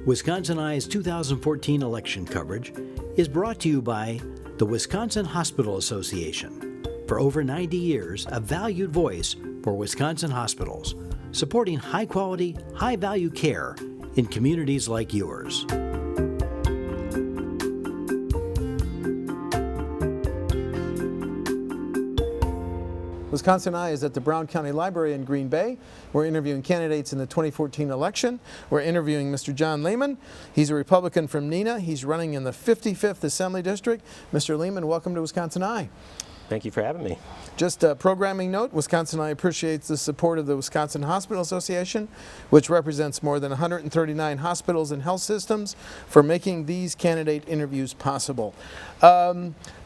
Wisconsin Eye's 2014 election coverage is brought to you by the Wisconsin Hospital Association. For over 90 years, a valued voice for Wisconsin hospitals, supporting high-quality, high-value care in communities like yours. Wisconsin Eye is at the Brown County Library in Green Bay. We're interviewing candidates in the 2014 election. We're interviewing Mr. John Lehman. He's a Republican from Neenah. He's running in the 55th Assembly District. Mr. Lehman, welcome to Wisconsin Eye. Thank you for having me. Just a programming note, Wisconsin Eye appreciates the support of the Wisconsin Hospital Association, which represents more than 139 hospitals and health systems, for making these candidate interviews possible.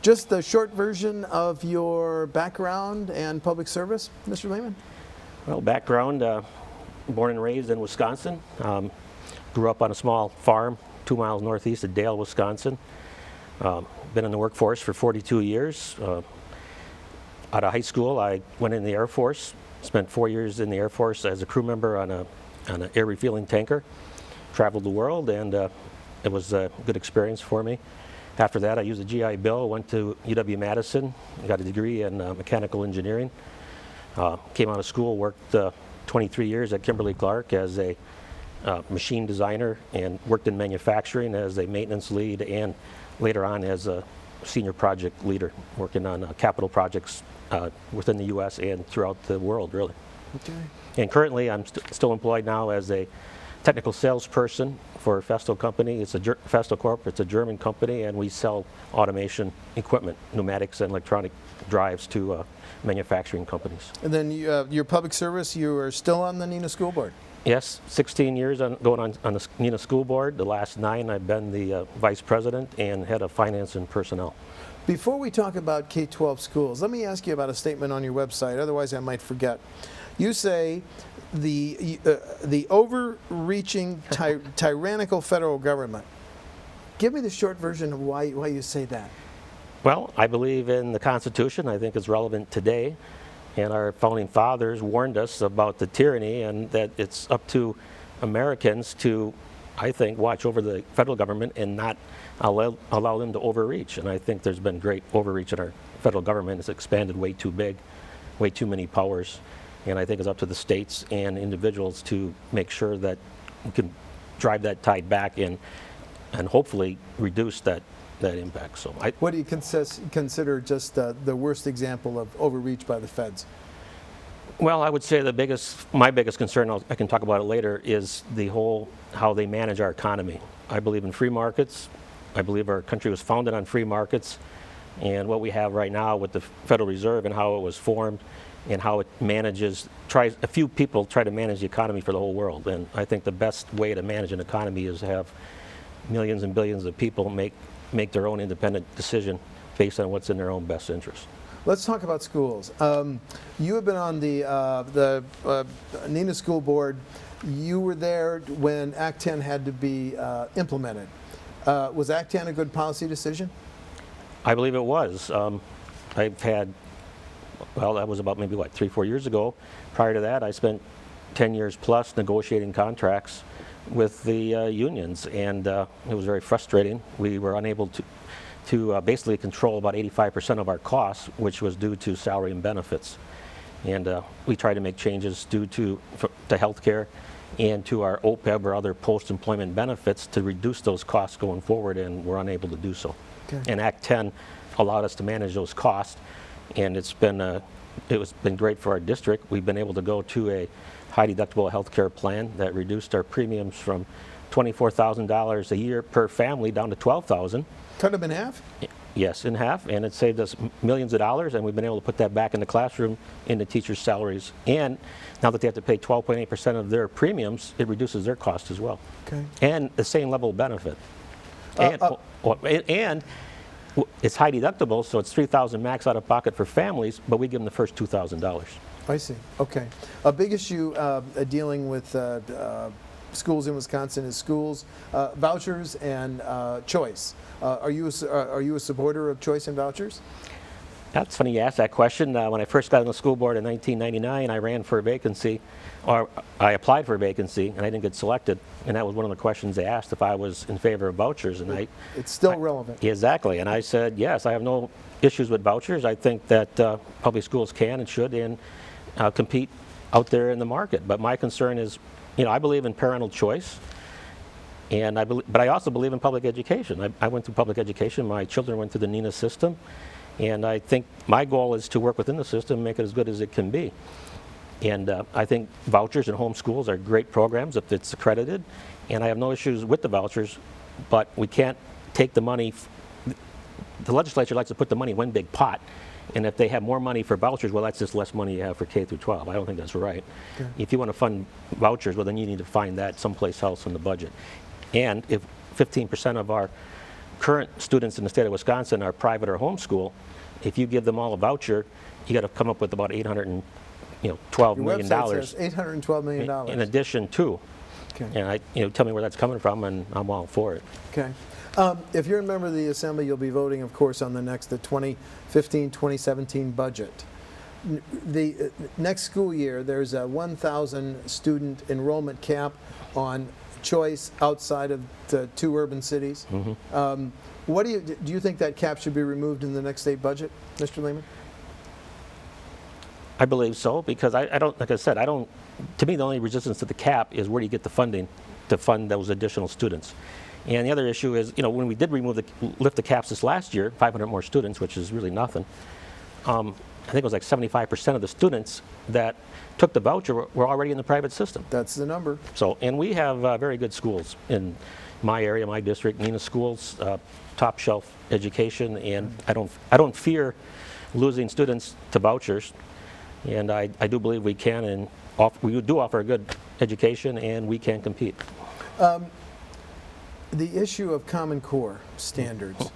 Just a short version of your background and public service, Mr. Lehman. Well, background, born and raised in Wisconsin. Grew up on a small farm 2 miles northeast of Dale, Wisconsin. Been in the workforce for 42 years. Out of high school, I went in the Air Force, spent 4 years in the Air Force as a crew member on an air refueling tanker. Traveled the world, and it was a good experience for me. After that, I used a GI Bill, went to UW-Madison, got a degree in mechanical engineering. Came out of school, worked 23 years at Kimberly-Clark as a machine designer, and worked in manufacturing as a maintenance lead, and later on as a senior project leader, working on capital projects within the U.S. and throughout the world, really. Okay. And currently, I'm still employed now as a technical salesperson for Festo Company. It's Festo Corp. It's a German company, and we sell automation equipment, pneumatics and electronic drives to manufacturing companies. And then your public service, you are still on the Neenah School Board? Yes, 16 years going on the Neenah School Board. The last 9, I've been the vice president and head of finance and personnel. Before we talk about K-12 schools, let me ask you about a statement on your website, otherwise I might forget. You say the overreaching, tyrannical federal government. Give me the short version of why you say that. Well, I believe in the Constitution. I think it's relevant today. And our founding fathers warned us about the tyranny, and that it's up to Americans to, I think, watch over the federal government and not allow them to overreach. And I think there's been great overreach in our federal government. It's expanded way too big, way too many powers. And I think it's up to the states and individuals to make sure that we can drive that tide back and hopefully reduce that impact. So what do you consider just the worst example of overreach by the feds? Well, I would say my biggest concern, I can talk about it later, is how they manage our economy. I believe in free markets. I believe our country was founded on free markets, and what we have right now with the Federal Reserve and how it was formed and how it manages, a few people try to manage the economy for the whole world. And I think the best way to manage an economy is to have millions and billions of people make their own independent decision based on what's in their own best interest. Let's talk about schools. You have been on the Neenah School Board. You were there when Act 10 had to be implemented. Was Act 10 a good policy decision? I believe it was. I've had, well, that was about maybe, 3-4 years ago. Prior to that, I spent 10 years plus negotiating contracts with the unions, and it was very frustrating. We were unable to basically control about 85% of our costs, which was due to salary and benefits. And we tried to make changes due to health care and to our OPEB or other post-employment benefits to reduce those costs going forward, and we're unable to do so. Okay. And Act 10 allowed us to manage those costs, and it's been great for our district. We've been able to go to a high deductible health care plan that reduced our premiums from $24,000 a year per family down to $12,000. Cut them in half? Yes, in half, and it saved us millions of dollars, and we've been able to put that back in the classroom, into teachers' salaries. And now that they have to pay 12.8% of their premiums, it reduces their cost as well. Okay. And the same level of benefit. And it's high deductible, so it's $3,000 max out of pocket for families, but we give them the first $2,000. I see. Okay. A big issue dealing with schools in Wisconsin is schools vouchers and choice. Are you a supporter of choice and vouchers? That's funny you asked that question. When I first got on the school board in 1999, I ran for a vacancy, or I applied for a vacancy, and I didn't get selected. And that was one of the questions they asked, if I was in favor of vouchers. And It's still relevant. Exactly. And I said, yes, I have no issues with vouchers. I think that public schools can and should and compete out there in the market. But my concern is, I believe in parental choice. And but I also believe in public education. I went through public education. My children went through the NINA system. And I think my goal is to work within the system and make it as good as it can be. And I think vouchers and home schools are great programs if it's accredited. And I have no issues with the vouchers, but we can't take the money. The legislature likes to put the money in one big pot. And if they have more money for vouchers, well, that's just less money you have for K through 12. I don't think that's right. Okay. If you want to fund vouchers, well, then you need to find that someplace else in the budget. And if 15% of our current students in the state of Wisconsin are private or homeschool, if you give them all a voucher, you got to come up with about $812 million. Your website says $812 million. In addition to. Okay. And tell me where that's coming from, and I'm all for it. Okay. If you're a member of the Assembly, you'll be voting, of course, on the 2015-2017 budget. The next school year, there's a 1,000 student enrollment cap on choice outside of the 2 urban cities. Mm-hmm. What do you think that cap should be removed in the next state budget, Mr. Lehman? I believe so, because I don't, like I said, to me the only resistance to the cap is where do you get the funding to fund those additional students. And the other issue is, when we did lift the caps this last year, 500 more students, which is really nothing, I think it was like 75% of the students that took the voucher were already in the private system. That's the number. So, and we have very good schools in my area, my district, NINA schools, top shelf education, and I don't fear losing students to vouchers. And I do believe we can, and we do offer a good education, and we can compete. The issue of Common Core standards.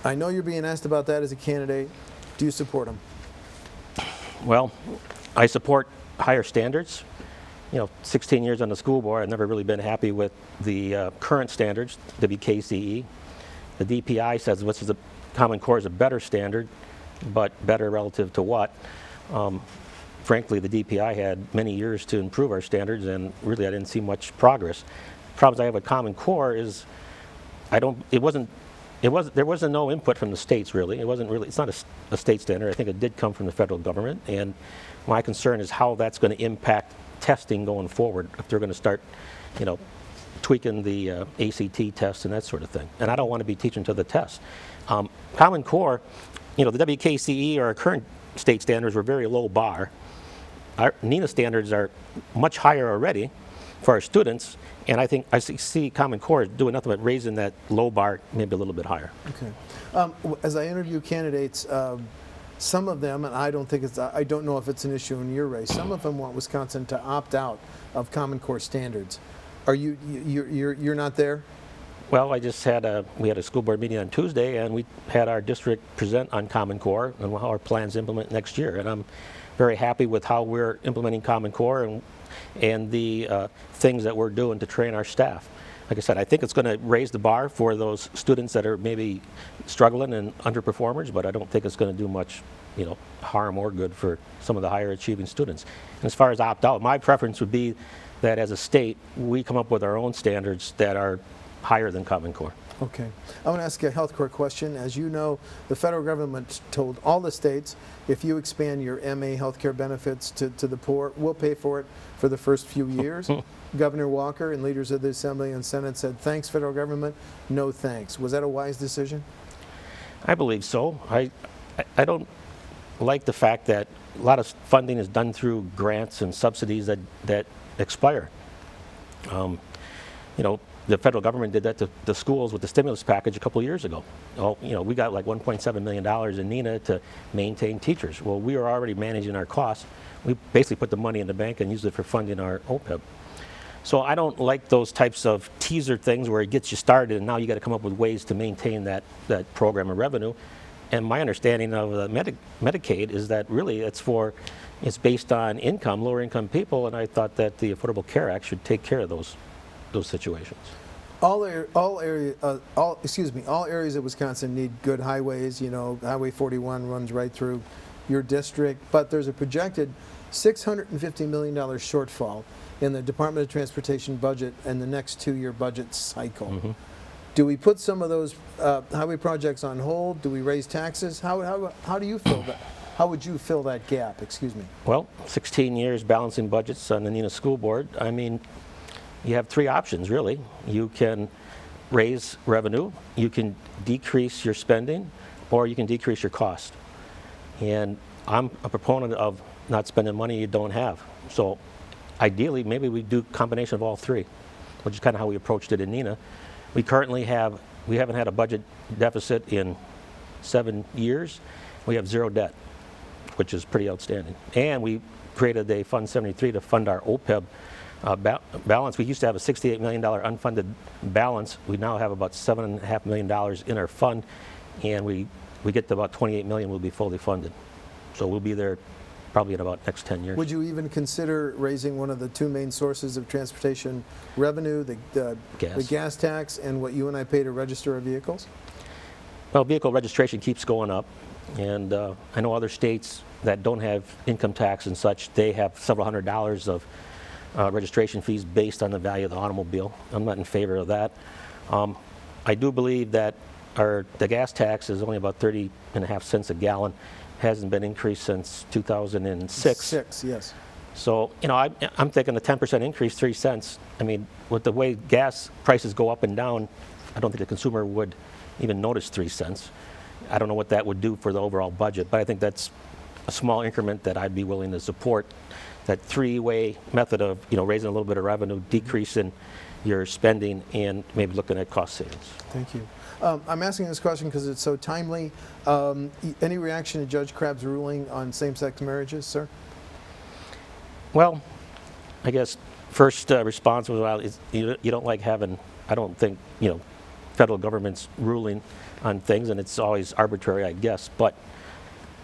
I know you're being asked about that as a candidate. Do you support them? Well, I support higher standards. 16 years on the school board, I've never really been happy with the current standards, WKCE. The DPI says the Common Core is a better standard, but better relative to what? Frankly, the DPI had many years to improve our standards, and really I didn't see much progress. Problems I have with Common Core is there wasn't no input from the states really. It's not a state standard. I think it did come from the federal government, and my concern is how that's going to impact testing going forward if they're going to start, tweaking the ACT test and that sort of thing. And I don't want to be teaching to the test. Common Core, the WKCE or our current state standards were very low bar. Our NINA standards are much higher already for our students, and I think I see Common Core doing nothing but raising that low bar maybe a little bit higher. Okay. As I interview candidates, some of them, and I don't know if it's an issue in your race, some of them want Wisconsin to opt out of Common Core standards. Are you're not there? Well, we had a school board meeting on Tuesday, and we had our district present on Common Core and how our plans to implement next year. And I'm very happy with how we're implementing Common Core and the things that we're doing to train our staff. Like I said, I think it's going to raise the bar for those students that are maybe struggling and underperformers, but I don't think it's going to do much, harm or good for some of the higher achieving students. And as far as opt out, my preference would be that as a state, we come up with our own standards that are higher than Common Core. Okay. I want to ask you a health care question. As you know, the federal government told all the states, if you expand your MA health care benefits to the poor, we'll pay for it for the first few years. Governor Walker and leaders of the Assembly and Senate said, thanks, federal government, no thanks. Was that a wise decision? I believe so. I don't like the fact that a lot of funding is done through grants and subsidies that expire. The federal government did that to the schools with the stimulus package a couple of years ago. We got like $1.7 million in NINA to maintain teachers. Well, we are already managing our costs. We basically put the money in the bank and use it for funding our OPEB. So I don't like those types of teaser things where it gets you started and now you got to come up with ways to maintain that program of revenue. And my understanding of Medicaid is that really it's based on lower income people, and I thought that the Affordable Care Act should take care of those situations. All areas of Wisconsin need good highways. You know, Highway 41 runs right through your district, but there's a projected $650 million shortfall in the Department of Transportation budget and the next 2-year budget cycle. Mm-hmm. Do we put some of those highway projects on hold? Do we raise taxes? How do you fill that? How would you fill that gap? Excuse me. Well, 16 years balancing budgets on the Neenah School Board. I mean, you have 3 options, really. You can raise revenue, you can decrease your spending, or you can decrease your cost. And I'm a proponent of not spending money you don't have. So ideally, maybe we do a combination of all 3, which is kind of how we approached it in Neenah. We haven't had a budget deficit in 7 years. We have 0 debt, which is pretty outstanding. And we created a Fund 73 to fund our OPEB balance. We used to have a $68 million unfunded balance. We now have about $7.5 million in our fund, and we get to about $28 million will be fully funded. So we'll be there probably in about next 10 years. Would you even consider raising one of the 2 main sources of transportation revenue, the gas tax and what you and I pay to register our vehicles? Well, vehicle registration keeps going up, and I know other states that don't have income tax and such, they have several $100s of registration fees based on the value of the automobile. I'm not in favor of that. I do believe that the gas tax is only about 30.5 cents a gallon. Hasn't been increased since 2006. Yes. So, you know, I'm thinking a 10% increase, 3 cents. I mean, with the way gas prices go up and down, I don't think the consumer would even notice 3 cents. I don't know what that would do for the overall budget, but I think that's a small increment that I'd be willing to support. That 3-way method of, you know, raising a little bit of revenue, decreasing your spending, and maybe looking at cost savings. Thank you. I'm asking this question because it's so timely. Any reaction to Judge Crabb's ruling on same-sex marriages, sir? Well, I guess first response was, well, you don't like having, I don't think, you know, federal government's ruling on things, and it's always arbitrary, I guess. But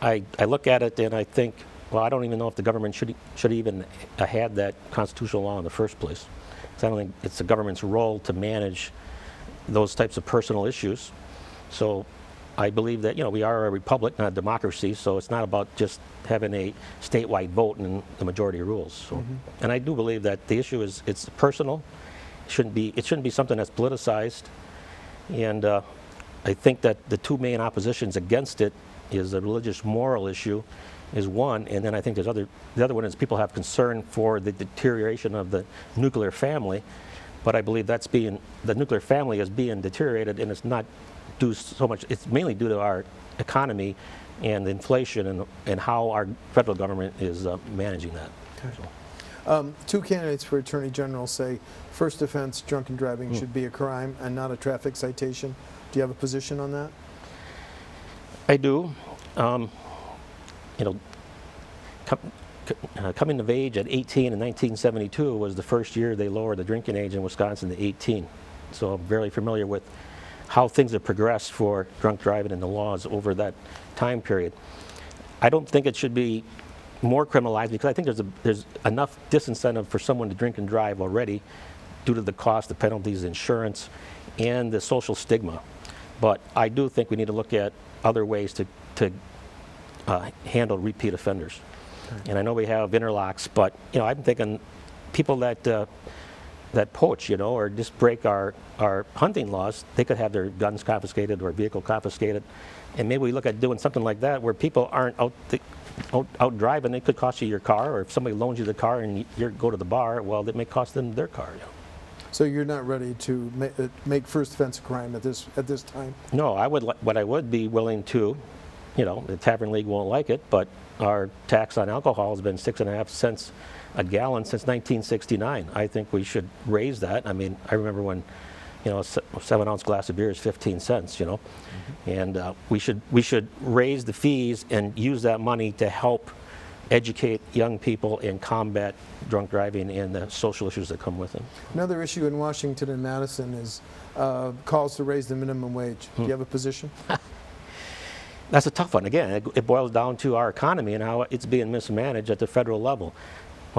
I look at it and I think, well, I don't even know if the government should even have had that constitutional law in the first place. So I don't think it's the government's role to manage those types of personal issues. So I believe that, you know, we are a republic, not a democracy, so it's not about just having a statewide vote and the majority rules. So, and I do believe that the issue is it's personal. It shouldn't be something that's politicized. And I think that the 2 main oppositions against it is the religious moral issue is one, and then I think the other one is people have concern for the deterioration of the nuclear family. But I believe the nuclear family is being deteriorated, and it's not due so much, it's mainly due to our economy and inflation and how our federal government is managing that. Okay. So. 2 candidates for Attorney General say first offense, drunken driving, should be a crime and not a traffic citation. Do you have a position on that? I do. You know, coming of age at 18 in 1972 was the first year they lowered the drinking age in Wisconsin to 18. So I'm very familiar with how things have progressed for drunk driving and the laws over that time period. I don't think it should be more criminalized because I think there's enough disincentive for someone to drink and drive already due to the cost, the penalties, insurance, and the social stigma. But I do think we need to look at other ways to handle repeat offenders. Okay. And I know we have interlocks, but you know, I'm thinking people that poach, you know, or just break our hunting laws, they could have their guns confiscated or vehicle confiscated, and maybe we look at doing something like that where people aren't out driving. It could cost you your car, or if somebody loans you the car and you go to the bar, well, it may cost them their car. You know. So you're not ready to make first offense a crime at this time? No, what I would be willing to, you know, the Tavern League won't like it, but our tax on alcohol has been 6.5 cents a gallon since 1969. I think we should raise that. I mean, I remember when, you know, a 7-ounce glass of beer is 15 cents, you know, and we should raise the fees and use that money to help educate young people and combat drunk driving and the social issues that come with it. Another issue in Washington and Madison is calls to raise the minimum wage. Do you have a position? That's a tough one. Again, it boils down to our economy and how it's being mismanaged at the federal level.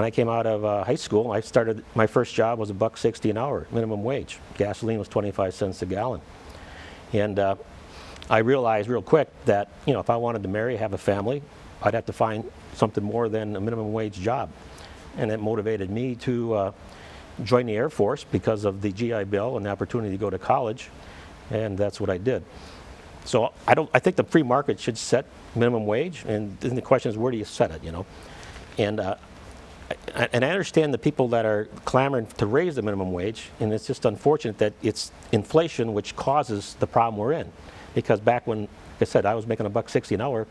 when I came out of high school, I started, my first job was $1.60 an hour, minimum wage. Gasoline was 25 cents a gallon. And I realized real quick that, you know, if I wanted to marry, have a family, I'd have to find something more than a minimum wage job. And it motivated me to join the Air Force because of the GI Bill and the opportunity to go to college, and that's what I did. So I think the free market should set minimum wage, and then the question is, where do you set it, you know? And I understand the people that are clamoring to raise the minimum wage, and it's just unfortunate that it's inflation which causes the problem we're in. Because back when, like I said, I was making $1.60 an hour,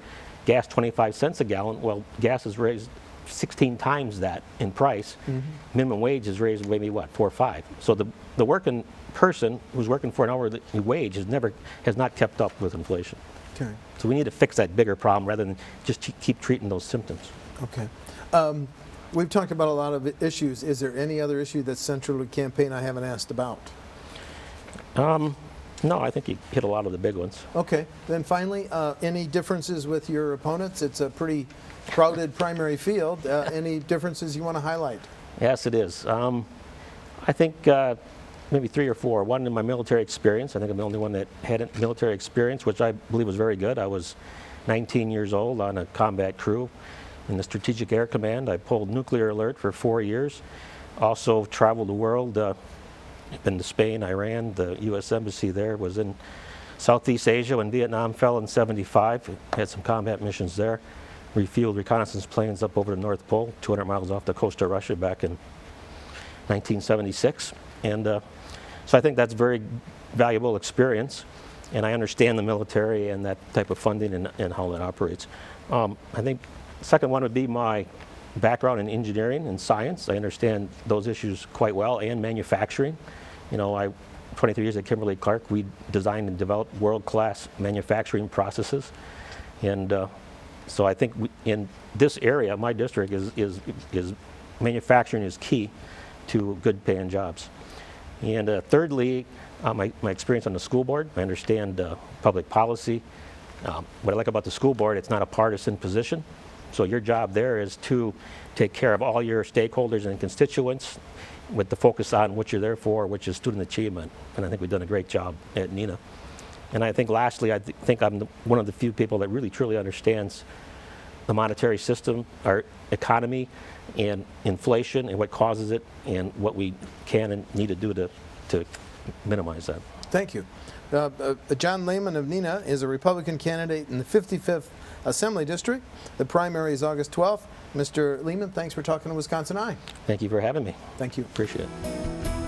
gas 25 cents a gallon, well, gas is raised 16 times that in price. Minimum wage is raised maybe what, 4 or 5. So the working person who's working for an hourly wage has not kept up with inflation. Okay. So we need to fix that bigger problem rather than just keep treating those symptoms. Okay. We've talked about a lot of issues. Is there any other issue that's central to the campaign I haven't asked about? No, I think you hit a lot of the big ones. Okay. Then finally, any differences with your opponents? It's a pretty crowded primary field. Any differences you want to highlight? Yes, it is. I think maybe 3 or 4. One in my military experience. I think I'm the only one that had military experience, which I believe was very good. I was 19 years old on a combat crew in the Strategic Air Command. I pulled nuclear alert for 4 years. Also traveled the world. Been to Spain, Iran, the U.S. Embassy there, was in Southeast Asia when Vietnam fell in '75. Had some combat missions there. Refueled reconnaissance planes up over the North Pole, 200 miles off the coast of Russia back in 1976. And so I think that's very valuable experience. And I understand the military and that type of funding and how that operates. I think the second one would be my background in engineering and science. I understand those issues quite well, and manufacturing. You know, 23 years at Kimberly-Clark, we designed and developed world-class manufacturing processes. And so I think in this area, my district, is manufacturing is key to good paying jobs. And thirdly, my experience on the school board. I understand public policy. What I like about the school board, it's not a partisan position. So your job there is to take care of all your stakeholders and constituents with the focus on what you're there for, which is student achievement. And I think we've done a great job at NENA. And I think lastly, I think I'm one of the few people that really truly understands the monetary system, our economy, and inflation, and what causes it, and what we can and need to do to minimize that. Thank you. John Lehman of NENA is a Republican candidate in the 55th Assembly District. The primary is August 12th. Mr. Lehman, thanks for talking to Wisconsin Eye. Thank you for having me. Thank you. Appreciate it.